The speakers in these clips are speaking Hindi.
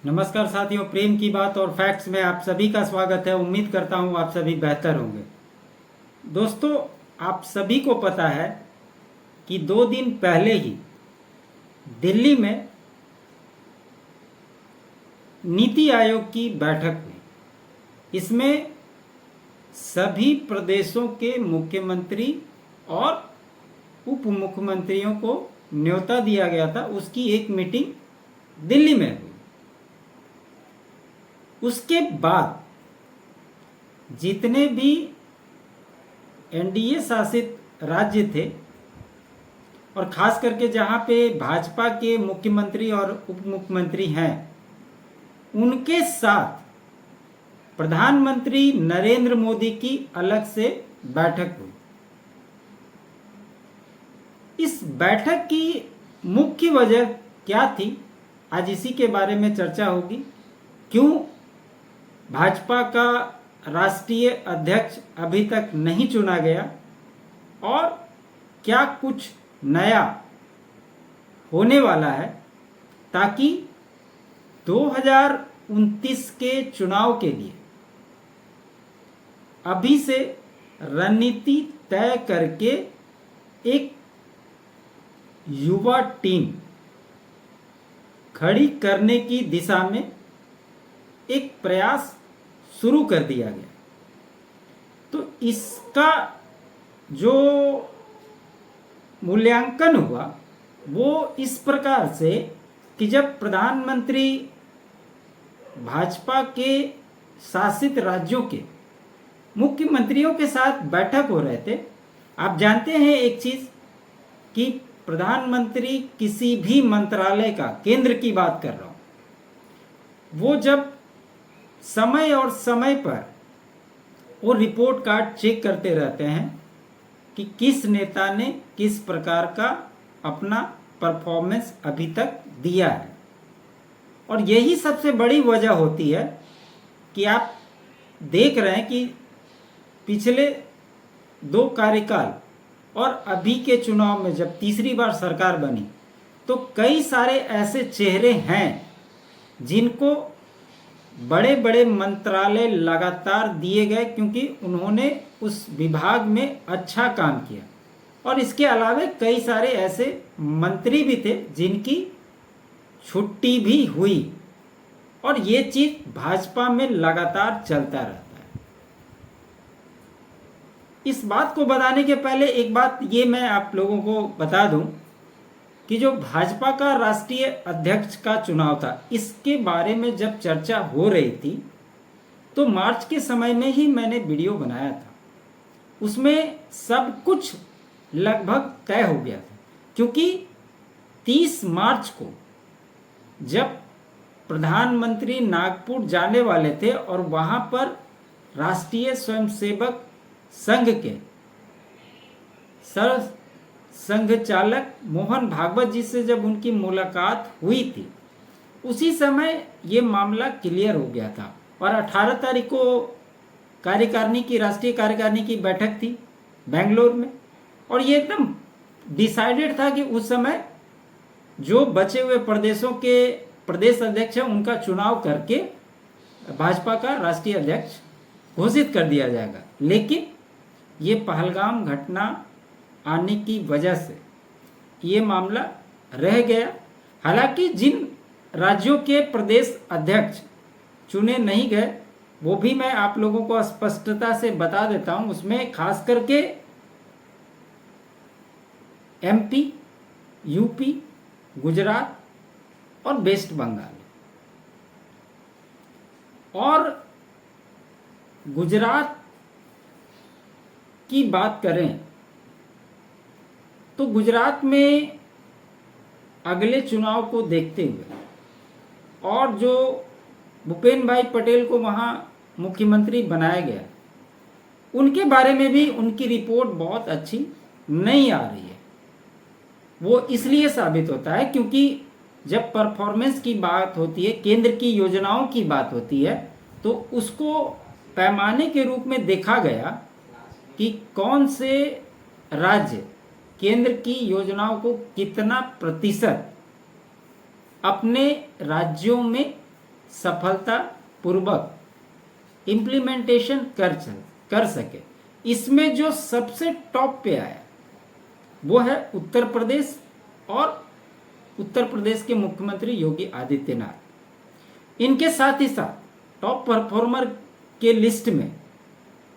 नमस्कार साथियों, प्रेम की बात और फैक्ट्स में आप सभी का स्वागत है। उम्मीद करता हूँ आप सभी बेहतर होंगे। दोस्तों, आप सभी को पता है कि 2 दिन पहले ही दिल्ली में नीति आयोग की बैठक हुई। इसमें सभी प्रदेशों के मुख्यमंत्री और उप मुख्यमंत्रियों को न्योता दिया गया था। उसकी एक मीटिंग दिल्ली में हुई। उसके बाद जितने भी एनडीए शासित राज्य थे और खास करके जहां पे भाजपा के मुख्यमंत्री और उप मुख्यमंत्री हैं, उनके साथ प्रधानमंत्री नरेंद्र मोदी की अलग से बैठक हुई। इस बैठक की मुख्य वजह क्या थी, आज इसी के बारे में चर्चा होगी। क्यों भाजपा का राष्ट्रीय अध्यक्ष अभी तक नहीं चुना गया और क्या कुछ नया होने वाला है, ताकि 2029 के चुनाव के लिए अभी से रणनीति तय करके एक युवा टीम खड़ी करने की दिशा में एक प्रयास शुरू कर दिया गया। तो इसका जो मूल्यांकन हुआ वो इस प्रकार से कि जब प्रधानमंत्री भाजपा के शासित राज्यों के मुख्यमंत्रियों के साथ बैठक हो रहे थे। आप जानते हैं एक चीज कि प्रधानमंत्री किसी भी मंत्रालय का, केंद्र की बात कर रहा हूं, वो जब समय और समय पर वो रिपोर्ट कार्ड चेक करते रहते हैं कि किस नेता ने किस प्रकार का अपना परफॉर्मेंस अभी तक दिया है। और यही सबसे बड़ी वजह होती है कि आप देख रहे हैं कि पिछले 2 कार्यकाल और अभी के चुनाव में जब तीसरी बार सरकार बनी तो कई सारे ऐसे चेहरे हैं जिनको बड़े बड़े मंत्रालय लगातार दिए गए, क्योंकि उन्होंने उस विभाग में अच्छा काम किया। और इसके अलावा कई सारे ऐसे मंत्री भी थे जिनकी छुट्टी भी हुई, और ये चीज भाजपा में लगातार चलता रहता है। इस बात को बताने के पहले एक बात ये मैं आप लोगों को बता दूं कि जो भाजपा का राष्ट्रीय अध्यक्ष का चुनाव था, इसके बारे में जब चर्चा हो रही थी तो मार्च के समय में ही मैंने वीडियो बनाया था। उसमें सब कुछ लगभग तय हो गया था, क्योंकि 30 मार्च को जब प्रधानमंत्री नागपुर जाने वाले थे और वहां पर राष्ट्रीय स्वयंसेवक संघ के सर संघ चालक मोहन भागवत जी से जब उनकी मुलाकात हुई थी, उसी समय ये मामला क्लियर हो गया था। और 18 तारीख को कार्यकारिणी की, राष्ट्रीय कार्यकारिणी की बैठक थी बेंगलोर में, और ये एकदम डिसाइडेड था कि उस समय जो बचे हुए प्रदेशों के प्रदेश अध्यक्ष हैं उनका चुनाव करके भाजपा का राष्ट्रीय अध्यक्ष घोषित कर दिया जाएगा। लेकिन ये पहलगाम घटना आने की वजह से ये मामला रह गया। हालांकि जिन राज्यों के प्रदेश अध्यक्ष चुने नहीं गए वो भी मैं आप लोगों को स्पष्टता से बता देता हूं। उसमें खास करके एमपी, यूपी, गुजरात और वेस्ट बंगाल। और गुजरात की बात करें तो गुजरात में अगले चुनाव को देखते हुए और जो भूपेन भाई पटेल को वहाँ मुख्यमंत्री बनाया गया, उनके बारे में भी उनकी रिपोर्ट बहुत अच्छी नहीं आ रही है। वो इसलिए साबित होता है क्योंकि जब परफॉर्मेंस की बात होती है, केंद्र की योजनाओं की बात होती है, तो उसको पैमाने के रूप में देखा गया कि कौन से राज्य केंद्र की योजनाओं को कितना प्रतिशत अपने राज्यों में सफलता पूर्वक इम्प्लीमेंटेशन कर सके। इसमें जो सबसे टॉप पे आया वो है उत्तर प्रदेश और उत्तर प्रदेश के मुख्यमंत्री योगी आदित्यनाथ। इनके साथ ही साथ टॉप परफॉर्मर के लिस्ट में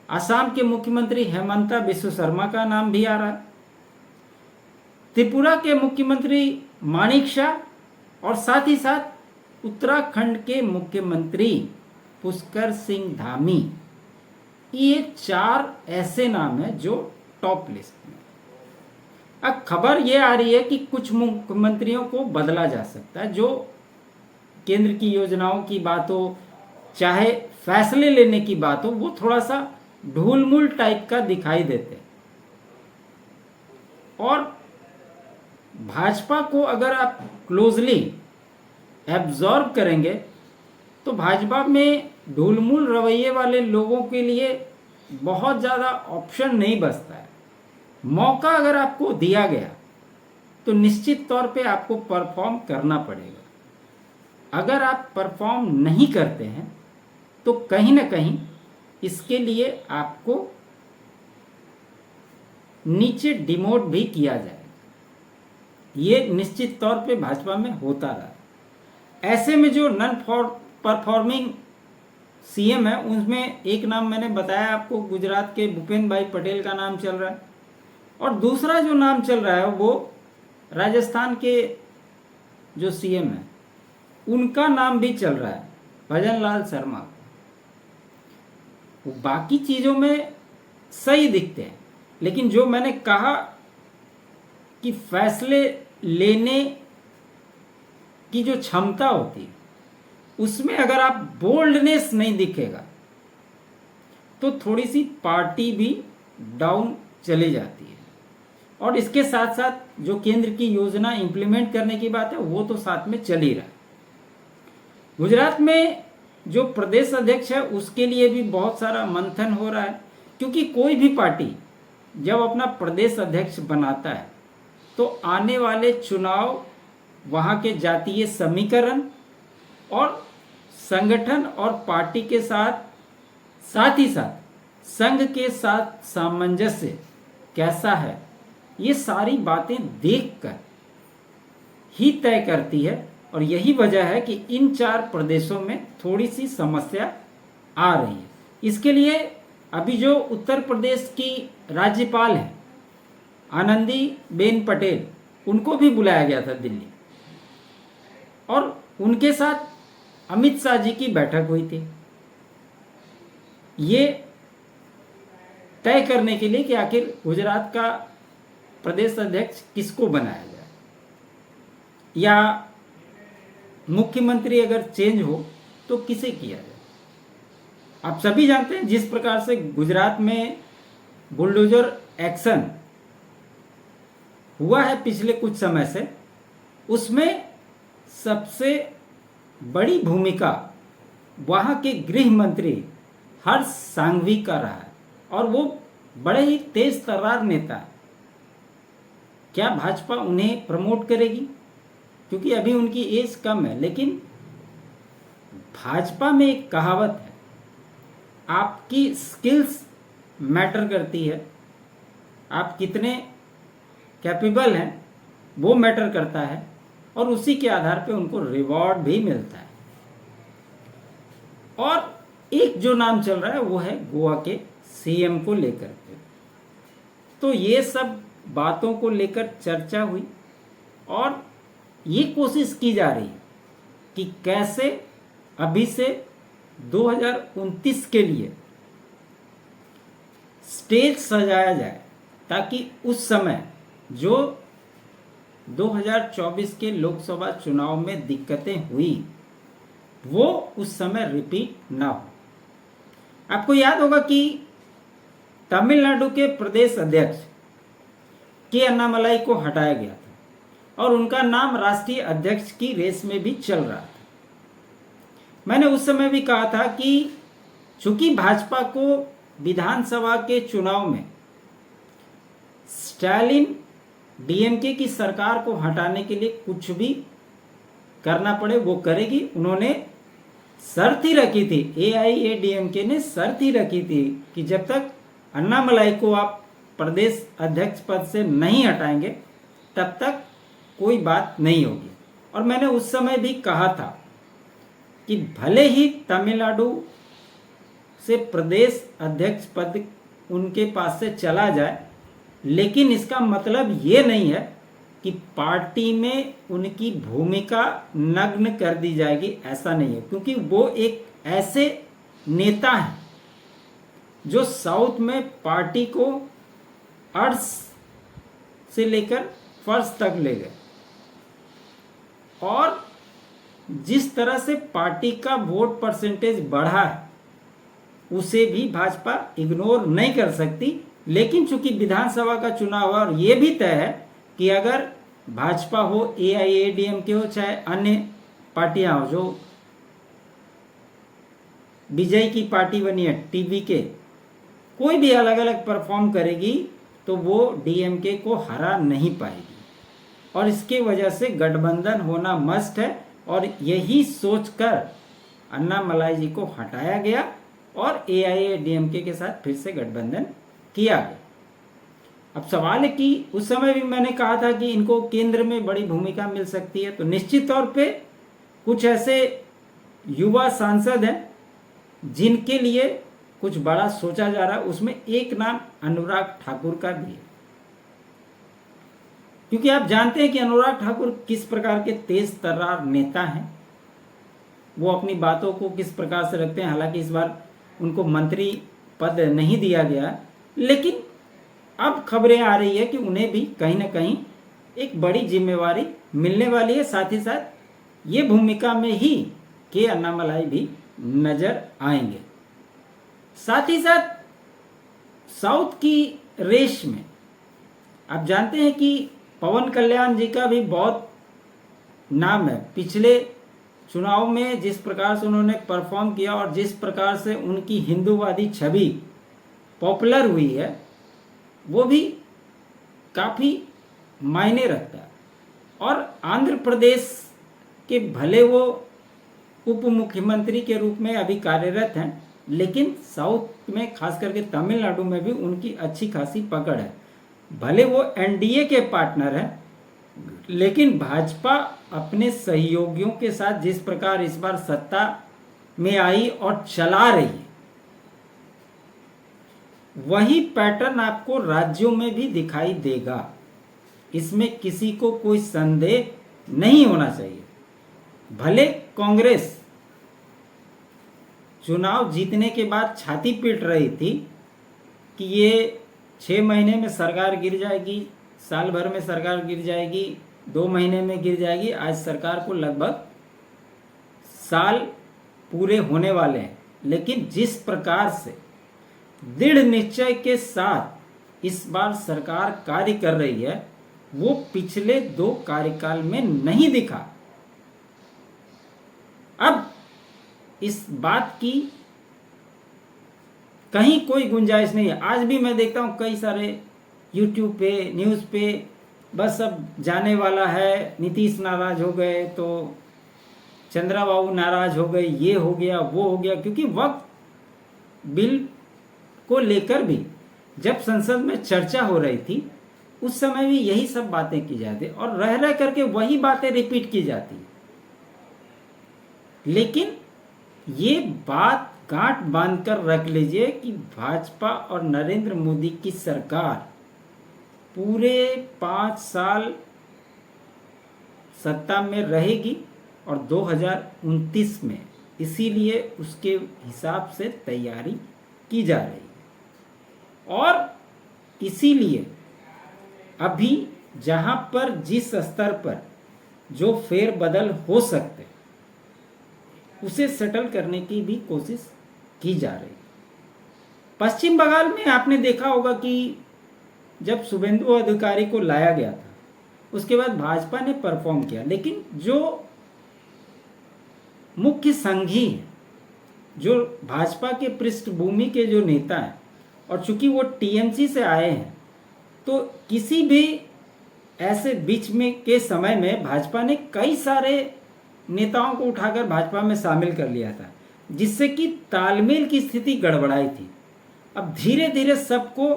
असम के मुख्यमंत्री हेमंता बिस्व शर्मा का नाम भी आ रहा है, त्रिपुरा के मुख्यमंत्री मानिक शाह और साथ ही साथ उत्तराखंड के मुख्यमंत्री पुष्कर सिंह धामी। ये 4 ऐसे नाम हैं जो टॉप लिस्ट में। अब खबर ये आ रही है कि कुछ मुख्यमंत्रियों को बदला जा सकता है। जो केंद्र की योजनाओं की बात हो, चाहे फैसले लेने की बात हो, वो थोड़ा सा ढूलमुल टाइप का दिखाई देते। और भाजपा को अगर आप क्लोजली एब्जॉर्ब करेंगे तो भाजपा में ढूलमुल रवैये वाले लोगों के लिए बहुत ज़्यादा ऑप्शन नहीं बचता है। मौका अगर आपको दिया गया तो निश्चित तौर पे आपको परफॉर्म करना पड़ेगा। अगर आप परफॉर्म नहीं करते हैं तो कहीं ना कहीं इसके लिए आपको नीचे डिमोट भी किया जाएगा। ये निश्चित तौर पे भाजपा में होता रहा। ऐसे में जो नॉन परफॉर्मिंग सीएम है उनमें एक नाम मैंने बताया आपको, गुजरात के भूपेंद्र भाई पटेल का नाम चल रहा है, और दूसरा जो नाम चल रहा है वो राजस्थान के जो सीएम है उनका नाम भी चल रहा है, भजन लाल शर्मा। वो बाकी चीज़ों में सही दिखते हैं, लेकिन जो मैंने कहा कि फैसले लेने की जो क्षमता होती है उसमें अगर आप बोल्डनेस नहीं दिखेगा तो थोड़ी सी पार्टी भी डाउन चली जाती है। और इसके साथ साथ जो केंद्र की योजना इंप्लीमेंट करने की बात है वो तो साथ में चल ही रहा है। गुजरात में जो प्रदेश अध्यक्ष है उसके लिए भी बहुत सारा मंथन हो रहा है, क्योंकि कोई भी पार्टी जब अपना प्रदेश अध्यक्ष बनाता है तो आने वाले चुनाव वहाँ के जातीय समीकरण और संगठन और पार्टी के साथ ही साथ संघ के साथ सामंजस्य कैसा है, ये सारी बातें देखकर ही तय करती है। और यही वजह है कि इन 4 प्रदेशों में थोड़ी सी समस्या आ रही है। इसके लिए अभी जो उत्तर प्रदेश की राज्यपाल है आनंदीबेन पटेल, उनको भी बुलाया गया था दिल्ली, और उनके साथ अमित शाह जी की बैठक हुई थी ये तय करने के लिए कि आखिर गुजरात का प्रदेश अध्यक्ष किसको बनाया जाए, या मुख्यमंत्री अगर चेंज हो तो किसे किया जाए। आप सभी जानते हैं जिस प्रकार से गुजरात में बुलडोजर एक्शन हुआ है पिछले कुछ समय से, उसमें सबसे बड़ी भूमिका वहाँ के गृह मंत्री हर्ष सांघवी का रहा है, और वो बड़े ही तेज तर्रार नेता है। क्या भाजपा उन्हें प्रमोट करेगी? क्योंकि अभी उनकी एज कम है, लेकिन भाजपा में एक कहावत है, आपकी स्किल्स मैटर करती है, आप कितने कैपेबल हैं वो मैटर करता है, और उसी के आधार पे उनको रिवॉर्ड भी मिलता है। और एक जो नाम चल रहा है वो है गोवा के सीएम को लेकर के। तो ये सब बातों को लेकर चर्चा हुई और ये कोशिश की जा रही है कि कैसे अभी से 2029 के लिए स्टेज सजाया जाए, ताकि उस समय जो 2024 के लोकसभा चुनाव में दिक्कतें हुई वो उस समय रिपीट ना हो। आपको याद होगा कि तमिलनाडु के प्रदेश अध्यक्ष के अन्नामलाई को हटाया गया था और उनका नाम राष्ट्रीय अध्यक्ष की रेस में भी चल रहा था। मैंने उस समय भी कहा था कि चूंकि भाजपा को विधानसभा के चुनाव में स्टालिन डीएमके की सरकार को हटाने के लिए कुछ भी करना पड़े वो करेगी। उन्होंने शर्त ही रखी थी, एआईएडीएमके ने शर्त ही रखी थी कि जब तक अन्नामलाई को आप प्रदेश अध्यक्ष पद से नहीं हटाएंगे तब तक कोई बात नहीं होगी। और मैंने उस समय भी कहा था कि भले ही तमिलनाडु से प्रदेश अध्यक्ष पद उनके पास से चला जाए, लेकिन इसका मतलब ये नहीं है कि पार्टी में उनकी भूमिका नग्न कर दी जाएगी, ऐसा नहीं है। क्योंकि वो एक ऐसे नेता हैं जो साउथ में पार्टी को अर्श से लेकर फर्श तक ले गए, और जिस तरह से पार्टी का वोट परसेंटेज बढ़ा है उसे भी भाजपा इग्नोर नहीं कर सकती। लेकिन चूंकि विधानसभा का चुनाव है और ये भी तय है कि अगर भाजपा हो, एआईएडीएमके हो, चाहे अन्य पार्टियां हो, जो विजय की पार्टी बनी है टीवीके, कोई भी अलग अलग परफॉर्म करेगी तो वो डीएमके को हरा नहीं पाएगी। और इसके वजह से गठबंधन होना मस्ट है, और यही सोचकर अन्नामलाई जी को हटाया गया और एआईएडीएमके के साथ फिर से गठबंधन किया गया। अब सवाल है कि उस समय भी मैंने कहा था कि इनको केंद्र में बड़ी भूमिका मिल सकती है, तो निश्चित तौर पे कुछ ऐसे युवा सांसद हैं जिनके लिए कुछ बड़ा सोचा जा रहा है। उसमें एक नाम अनुराग ठाकुर का भी है, क्योंकि आप जानते हैं कि अनुराग ठाकुर किस प्रकार के तेज तर्रार नेता हैं, वो अपनी बातों को किस प्रकार से रखते हैं। हालांकि इस बार उनको मंत्री पद नहीं दिया गया, लेकिन अब खबरें आ रही है कि उन्हें भी कहीं ना कहीं एक बड़ी जिम्मेवारी मिलने वाली है। साथ ही साथ ये भूमिका में ही के अन्नामलाई भी नजर आएंगे। साथ ही साथ साउथ की रेस में आप जानते हैं कि पवन कल्याण जी का भी बहुत नाम है। पिछले चुनाव में जिस प्रकार से उन्होंने परफॉर्म किया और जिस प्रकार से उनकी हिंदूवादी छवि पॉपुलर हुई है, वो भी काफ़ी मायने रखता है। और आंध्र प्रदेश के भले वो उप मुख्यमंत्री के रूप में अभी कार्यरत हैं, लेकिन साउथ में खास करके तमिलनाडु में भी उनकी अच्छी खासी पकड़ है। भले वो एनडीए के पार्टनर हैं, लेकिन भाजपा अपने सहयोगियों के साथ जिस प्रकार इस बार सत्ता में आई और चला रही है, वही पैटर्न आपको राज्यों में भी दिखाई देगा। इसमें किसी को कोई संदेह नहीं होना चाहिए। भले कांग्रेस चुनाव जीतने के बाद छाती पीट रही थी कि ये 6 महीने में सरकार गिर जाएगी, साल भर में सरकार गिर जाएगी, 2 महीने में गिर जाएगी। आज सरकार को लगभग साल पूरे होने वाले हैं, लेकिन जिस प्रकार से दृढ़ निश्चय के साथ इस बार सरकार कार्य कर रही है, वो पिछले 2 कार्यकाल में नहीं दिखा। अब इस बात की कहीं कोई गुंजाइश नहीं है। आज भी मैं देखता हूं कई सारे यूट्यूब पे, न्यूज़ पे, बस अब जाने वाला है, नीतीश नाराज हो गए तो चंद्रबाबू नाराज हो गए, ये हो गया वो हो गया। क्योंकि वक्त बिल को लेकर भी जब संसद में चर्चा हो रही थी, उस समय भी यही सब बातें की जाती और रह रह करके वही बातें रिपीट की जाती। लेकिन ये बात गांठ बांधकर रख लीजिए कि भाजपा और नरेंद्र मोदी की सरकार पूरे 5 साल सत्ता में रहेगी और 2029 में, इसीलिए उसके हिसाब से तैयारी की जा रही है। और इसीलिए अभी जहां पर जिस स्तर पर जो फेरबदल हो सकते उसे सेटल करने की भी कोशिश की जा रही है। पश्चिम बंगाल में आपने देखा होगा कि जब शुभेंदु अधिकारी को लाया गया था, उसके बाद भाजपा ने परफॉर्म किया, लेकिन जो मुख्य संघी हैं, जो भाजपा के पृष्ठभूमि के जो नेता हैं, और चूंकि वो टीएमसी से आए हैं, तो किसी भी ऐसे बीच में के समय में भाजपा ने कई सारे नेताओं को उठाकर भाजपा में शामिल कर लिया था। जिससे कि तालमेल की स्थिति गड़बड़ाई थी। अब धीरे धीरे सबको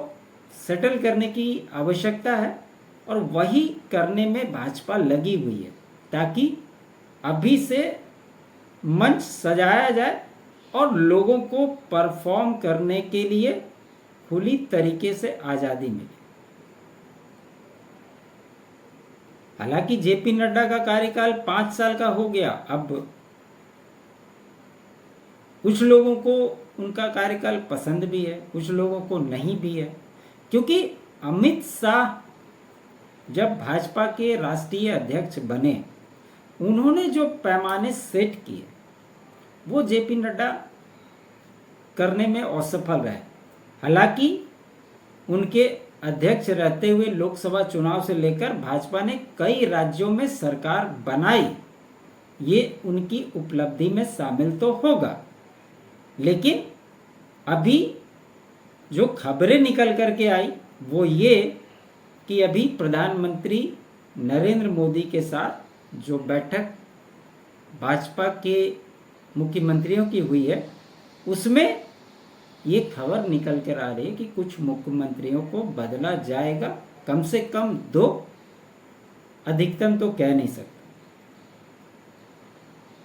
सेटल करने की आवश्यकता है और वही करने में भाजपा लगी हुई है, ताकि अभी से मंच सजाया जाए और लोगों को परफॉर्म करने के लिए खुली तरीके से आज़ादी मिले। हालांकि जेपी नड्डा का कार्यकाल 5 साल का हो गया, अब कुछ लोगों को उनका कार्यकाल पसंद भी है, कुछ लोगों को नहीं भी है, क्योंकि अमित शाह जब भाजपा के राष्ट्रीय अध्यक्ष बने, उन्होंने जो पैमाने सेट किए वो जेपी नड्डा करने में असफल रहे। हालांकि उनके अध्यक्ष रहते हुए लोकसभा चुनाव से लेकर भाजपा ने कई राज्यों में सरकार बनाई, ये उनकी उपलब्धि में शामिल तो होगा। लेकिन अभी जो खबरें निकल करके आई वो ये कि अभी प्रधानमंत्री नरेंद्र मोदी के साथ जो बैठक भाजपा के मुख्यमंत्रियों की हुई है, उसमें ये खबर निकल कर आ रही है कि कुछ मुख्यमंत्रियों को बदला जाएगा, कम से कम 2, अधिकतम तो कह नहीं सकते।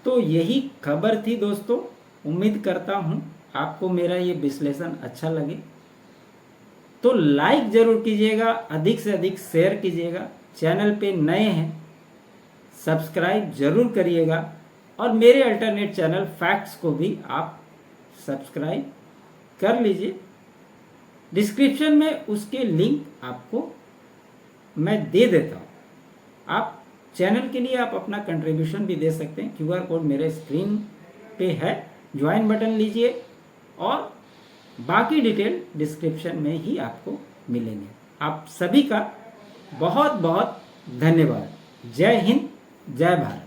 तो यही खबर थी दोस्तों। उम्मीद करता हूँ आपको मेरा ये विश्लेषण अच्छा लगे, तो लाइक जरूर कीजिएगा, अधिक से अधिक शेयर कीजिएगा। चैनल पे नए हैं सब्सक्राइब जरूर करिएगा, और मेरे अल्टरनेट चैनल फैक्ट्स को भी आप सब्सक्राइब कर लीजिए। डिस्क्रिप्शन में उसके लिंक आपको मैं दे देता हूँ। आप चैनल के लिए आप अपना कंट्रीब्यूशन भी दे सकते हैं। QR कोड मेरे स्क्रीन पे है, ज्वाइन बटन लीजिए और बाकी डिटेल डिस्क्रिप्शन में ही आपको मिलेंगे। आप सभी का बहुत बहुत धन्यवाद। जय हिंद, जय भारत।